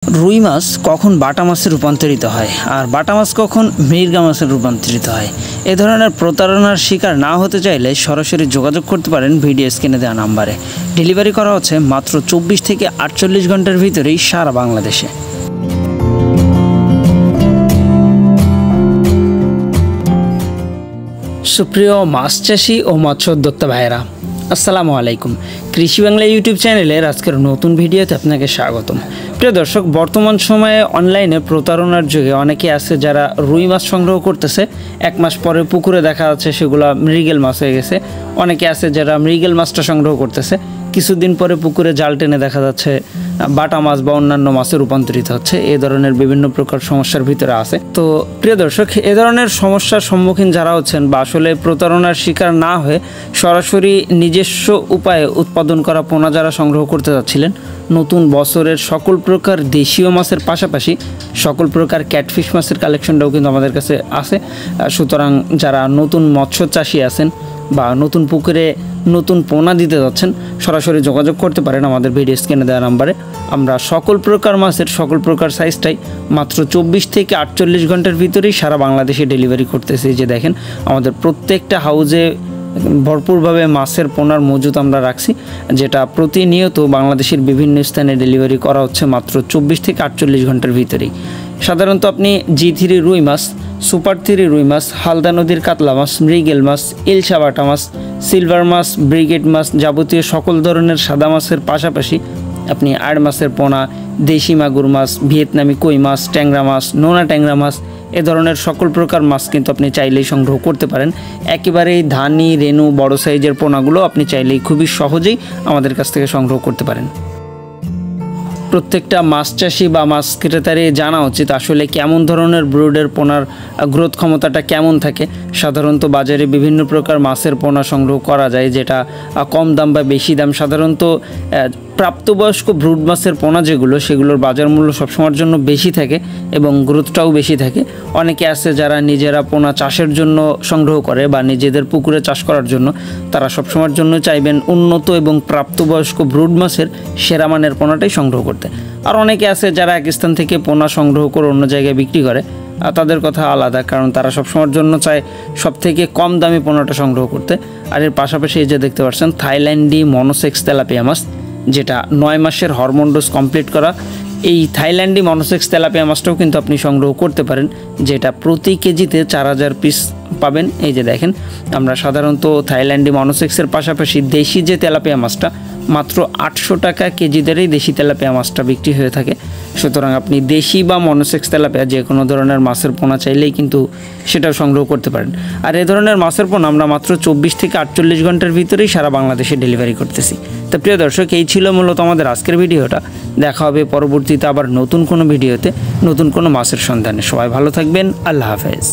রুই মাছ কখন বাটা মাছে রূপান্তরিত হয় আর বাটা মাছ কখন মৃগা মাছে রূপান্তরিত হয় এ ধরনের প্রতারণার শিকার না হতে চাইলে সরাসরি যোগাযোগ করতে পারেন ভিডিও স্ক্রিনে দেওয়া নাম্বারে। ডেলিভারি করা হচ্ছে মাত্র 24 থেকে 48 ঘন্টার ভিতরেই সারা বাংলাদেশে। সুপ্রিয় মাছ চাষি ও মৎস্যোদ্যোক্তা ভাইয়েরা, আসসালামু আলাইকুম। কৃষি বাংলা ইউটিউব চ্যানেলের আজকের নতুন ভিডিওতে আপনাকে স্বাগতম। প্রিয় দর্শক, বর্তমান সময়ে অনলাইনে প্রতারণার যুগে অনেকে আছে যারা রুই মাছ সংগ্রহ করতেছে, এক মাস পরে পুকুরে দেখা যাচ্ছে সেগুলো মৃগেল মাছ হয়ে গেছে। অনেকে আছে যারা মৃগেল মাছটা সংগ্রহ করতেছে, কিছুদিন পরে পুকুরে জাল টেনে দেখা যাচ্ছে বাটা মাছ বা অন্যান্য মাছে রূপান্তরিত হচ্ছে। এ ধরনের বিভিন্ন প্রকার সমস্যার ভিতরে আছে। তো প্রিয় দর্শক, এ ধরনের সমস্যার সম্মুখীন যারা হচ্ছেন বা আসলে প্রতারণার শিকার না হয়ে সরাসরি নিজস্ব উপায়ে উৎপাদন করা পোনা যারা সংগ্রহ করতে যাচ্ছিলেন, নতুন বছরের সকল প্রকার দেশীয় মাছের পাশাপাশি সকল প্রকার ক্যাটফিশ মাছের কালেকশনটাও কিন্তু আমাদের কাছে আছে। সুতরাং যারা নতুন মৎস্য চাষি আছেন বা নতুন পুকুরে নতুন পোনা দিতে যাচ্ছেন, সরাসরি যোগাযোগ করতে পারেন আমাদের ভিডিও স্ক্রিনে দেওয়া নাম্বারে। আমরা সকল প্রকার মাছের সকল প্রকার সাইজটাই মাত্র 24 থেকে 48 ঘন্টার ভিতরেই সারা বাংলাদেশে ডেলিভারি করতেছি। যে দেখেন, আমাদের প্রত্যেকটা হাউজে ভরপুরভাবে মাছের পোনার মজুদ আমরা রাখছি, যেটা প্রতিনিয়ত বাংলাদেশের বিভিন্ন স্থানে ডেলিভারি করা হচ্ছে মাত্র 24 থেকে 48 ঘন্টার ভিতরেই। সাধারণত আপনি G3 রুই মাছ, সুপার 3 রুই মাছ, হালদা নদীর কাতলা মাছ, মৃগেল মাছ, ইলশা বাটা মাছ, সিলভার মাছ, ব্রিগেড মাছ, যাবতীয় সকল ধরনের সাদা মাছের পাশাপাশি আপনি আড় মাছের পোনা, দেশি মাগুর মাছ, ভিয়েতনামি কই মাছ, ট্যাংরা মাছ, নোনা ট্যাংরা মাছ, এ ধরনের সকল প্রকার মাছ কিন্তু আপনি চাইলেই সংগ্রহ করতে পারেন। একেবারেই ধানি, রেনু, বড় সাইজের পোনাগুলো আপনি চাইলেই খুবই সহজেই আমাদের কাছ থেকে সংগ্রহ করতে পারেন। প্রত্যেকটা মাছ চাষি বা মাছ ক্রেতারই জানা উচিত আসলে কেমন ধরনের ব্রুডের পোনার গ্রোথ ক্ষমতাটা কেমন থাকে। সাধারণত বাজারে বিভিন্ন প্রকার মাছের পোনা সংগ্রহ করা যায়, যেটা কম দাম বা বেশি দাম। সাধারণত প্রাপ্তবয়স্ক ব্রুড মাছের পোনা যেগুলো, সেগুলোর বাজার মূল্য সবসময়ের জন্য বেশি থাকে এবং গ্রোথটাও বেশি থাকে। অনেকে আছে যারা নিজেরা পোনা চাষের জন্য সংগ্রহ করে বা নিজেদের পুকুরে চাষ করার জন্য, তারা সবসময়ের জন্য চাইবেন উন্নত এবং প্রাপ্তবয়স্ক ব্রুড মাছের সেরা মানের পোনাটাই সংগ্রহ করতে। আর অনেকে আছে যারা এক স্থান থেকে পোনা সংগ্রহ করে অন্য জায়গায় বিক্রি করে, আর তাদের কথা আলাদা, কারণ তারা সবসময়ের জন্য চায় সব থেকে কম দামি পোনাটা সংগ্রহ করতে। আর এর পাশাপাশি এই যে দেখতে পাচ্ছেন থাইল্যান্ডি মনোসেক্স তেলাপিয়া মাছ, যেটা 9 মাসের হরমোন ডোজ কমপ্লিট করা। এই থাইল্যান্ডি মনোসেক্স তেলাপিয়া মাছটাও কিন্তু আপনি সংগ্রহ করতে পারেন, যেটা প্রতি কেজিতে 4000 পিস পাবেন। এই যে দেখেন, আমরা সাধারণত থাইল্যান্ডি মনোসেক্সের পাশাপাশি দেশি যে তেলাপিয়া মাছটা মাত্র 800 টাকা কেজি দরেই দেশি তেলাপিয়া মাছটা বিক্রি হয়ে থাকে। সুতরাং আপনি দেশি বা মনোসেক্স তেলাপিয়া যে কোনো ধরনের মাছের পোনা চাইলেই কিন্তু সেটাও সংগ্রহ করতে পারেন। আর এ ধরনের মাছের পোনা আমরা মাত্র 24 থেকে 48 ঘন্টার ভিতরেই সারা বাংলাদেশে ডেলিভারি করতেছি। তো প্রিয় দর্শক, এই ছিল মূলত আমাদের আজকের ভিডিওটা। দেখা হবে পরবর্তীতে আবার নতুন কোনো ভিডিওতে, নতুন কোনো মাছের সন্ধানে। সবাই ভালো থাকবেন। আল্লাহ হাফেজ।